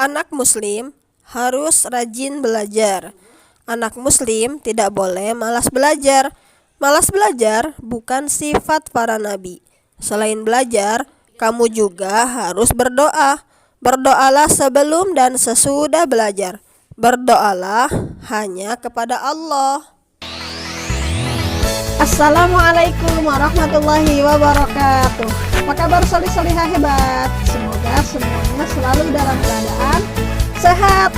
Anak muslim harus rajin belajar. Anak muslim tidak boleh malas belajar. Malas belajar bukan sifat para nabi. Selain belajar, kamu juga harus berdoa. Berdoalah sebelum dan sesudah belajar. Berdoalah hanya kepada Allah. Assalamualaikum warahmatullahi wabarakatuh. Apa kabar solih-solihah hebat? Semoga semuanya selalu dalam keadaan sehat.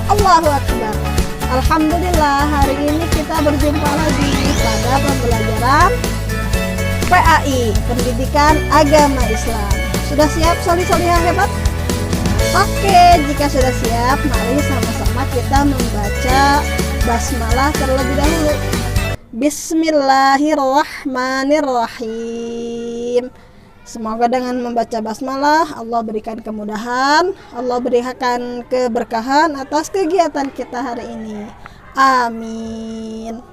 Allahu Akbar. Alhamdulillah, hari ini kita berjumpa lagi pada pembelajaran PAI, Pendidikan Agama Islam. Sudah siap solih-solihah hebat? Oke, jika sudah siap, mari sama-sama kita membaca basmalah terlebih dahulu. Bismillahirrahmanirrahim. Semoga dengan membaca basmalah Allah berikan kemudahan, Allah berikan keberkahan atas kegiatan kita hari ini. Amin.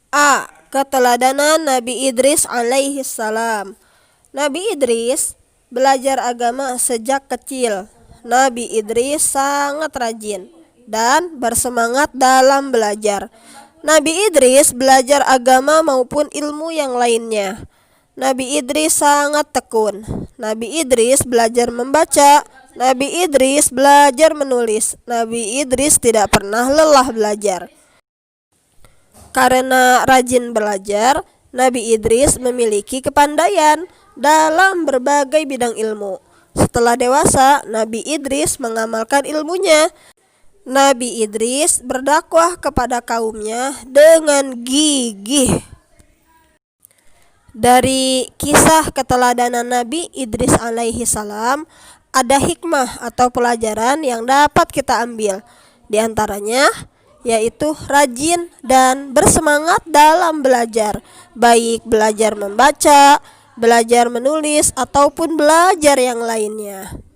A. Keteladanan Nabi Idris alaihi salam. Nabi Idris belajar agama sejak kecil. Nabi Idris sangat rajin dan bersemangat dalam belajar. Nabi Idris belajar agama maupun ilmu yang lainnya. Nabi Idris sangat tekun. Nabi Idris belajar membaca. Nabi Idris belajar menulis. Nabi Idris tidak pernah lelah belajar. Karena rajin belajar, Nabi Idris memiliki kepandaian dalam berbagai bidang ilmu. Setelah dewasa, Nabi Idris mengamalkan ilmunya. Nabi Idris berdakwah kepada kaumnya dengan gigih. Dari kisah keteladanan Nabi Idris alaihi salam, ada hikmah atau pelajaran yang dapat kita ambil. Di antaranya yaitu rajin dan bersemangat dalam belajar, baik belajar membaca, belajar menulis, ataupun belajar yang lainnya.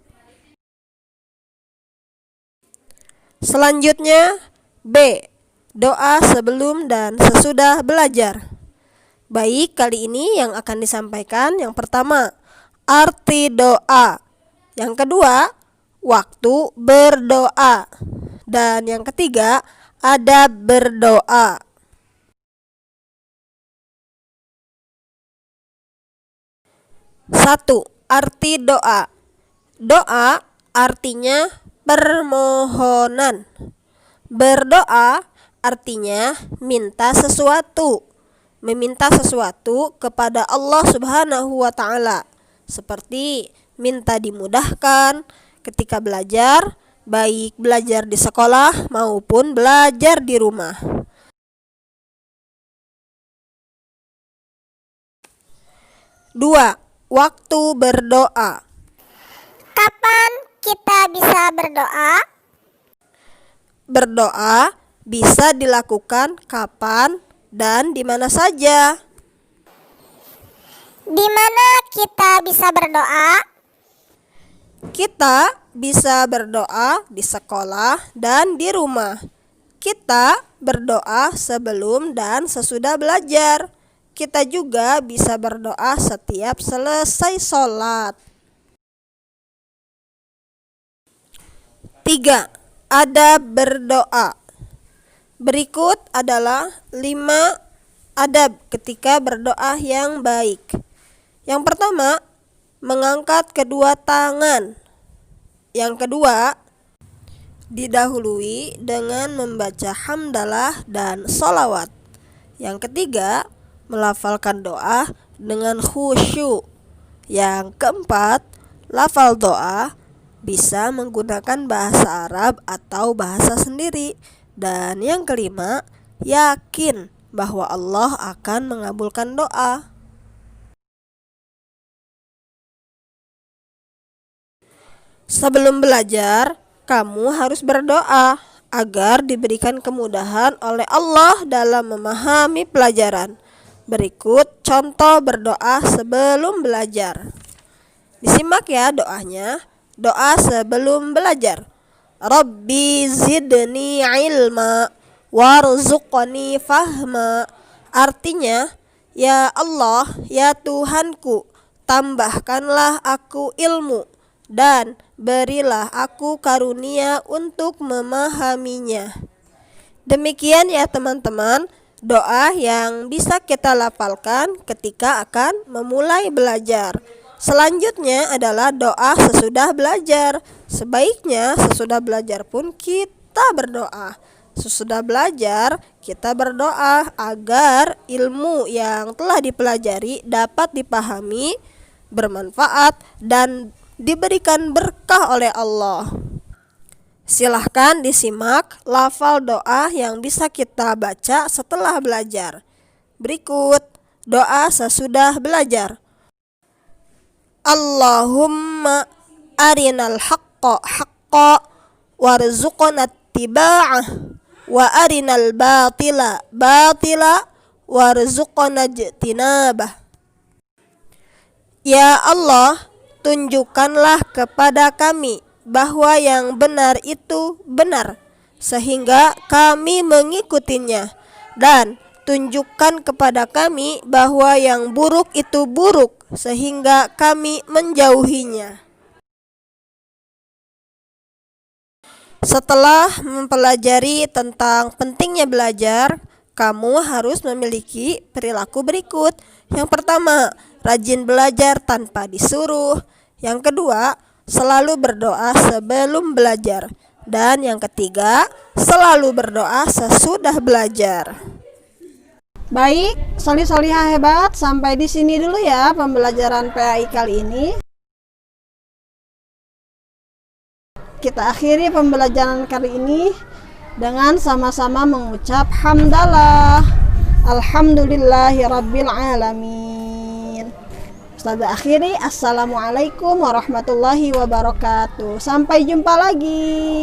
Selanjutnya, B. Doa sebelum dan sesudah belajar. Baik, kali ini yang akan disampaikan yang pertama, arti doa. Yang kedua, waktu berdoa. Dan yang ketiga, adab berdoa. Satu, arti doa. Doa artinya permohonan. Berdoa artinya minta sesuatu, meminta sesuatu kepada Allah Subhanahu wa Ta'ala, seperti minta dimudahkan ketika belajar, baik belajar di sekolah maupun belajar di rumah. Dua, waktu berdoa. Kapan kita bisa berdoa? Berdoa bisa dilakukan kapan dan di mana saja. Di mana kita bisa berdoa? Kita bisa berdoa di sekolah dan di rumah. Kita berdoa sebelum dan sesudah belajar. Kita juga bisa berdoa setiap selesai sholat. 3. Adab berdoa. Berikut adalah 5 adab ketika berdoa yang baik. Yang pertama, mengangkat kedua tangan. Yang kedua, didahului dengan membaca hamdalah dan sholawat. Yang ketiga, melafalkan doa dengan khusyuk. Yang keempat, lafal doa bisa menggunakan bahasa Arab atau bahasa sendiri. Dan yang kelima, yakin bahwa Allah akan mengabulkan doa. Sebelum belajar, kamu harus berdoa agar diberikan kemudahan oleh Allah dalam memahami pelajaran. Berikut contoh berdoa sebelum belajar. Disimak ya doanya. Doa sebelum belajar. Rabbi zidni ilma warzuqni fahma. Artinya, ya Allah, ya Tuhanku, tambahkanlah aku ilmu, dan berilah aku karunia untuk memahaminya. Demikian ya teman-teman, doa yang bisa kita lafalkan ketika akan memulai belajar. Selanjutnya adalah doa sesudah belajar. Sebaiknya sesudah belajar pun kita berdoa. Sesudah belajar, kita berdoa agar ilmu yang telah dipelajari dapat dipahami, bermanfaat, dan diberikan berkah oleh Allah. Silahkan disimak lafal doa yang bisa kita baca setelah belajar. Berikut doa sesudah belajar. Allahumma arinal haqqa haqqa warzuqna ittiba'ah wa arinal batila batila warzuqna ijtinabah. Ya Allah, tunjukkanlah kepada kami bahwa yang benar itu benar, sehingga kami mengikutinya, dan tunjukkan kepada kami bahwa yang buruk itu buruk, sehingga kami menjauhinya. Setelah mempelajari tentang pentingnya belajar, kamu harus memiliki perilaku berikut. Yang pertama, rajin belajar tanpa disuruh. Yang kedua, selalu berdoa sebelum belajar. Dan yang ketiga, selalu berdoa sesudah belajar. Baik, soli-solihah hebat, sampai di sini dulu ya pembelajaran PAI kali ini. Kita akhiri pembelajaran kali ini dengan sama-sama mengucap hamdalah. Alhamdulillahirabbil alamin. Ustazah akhiri, assalamualaikum warahmatullahi wabarakatuh. Sampai jumpa lagi.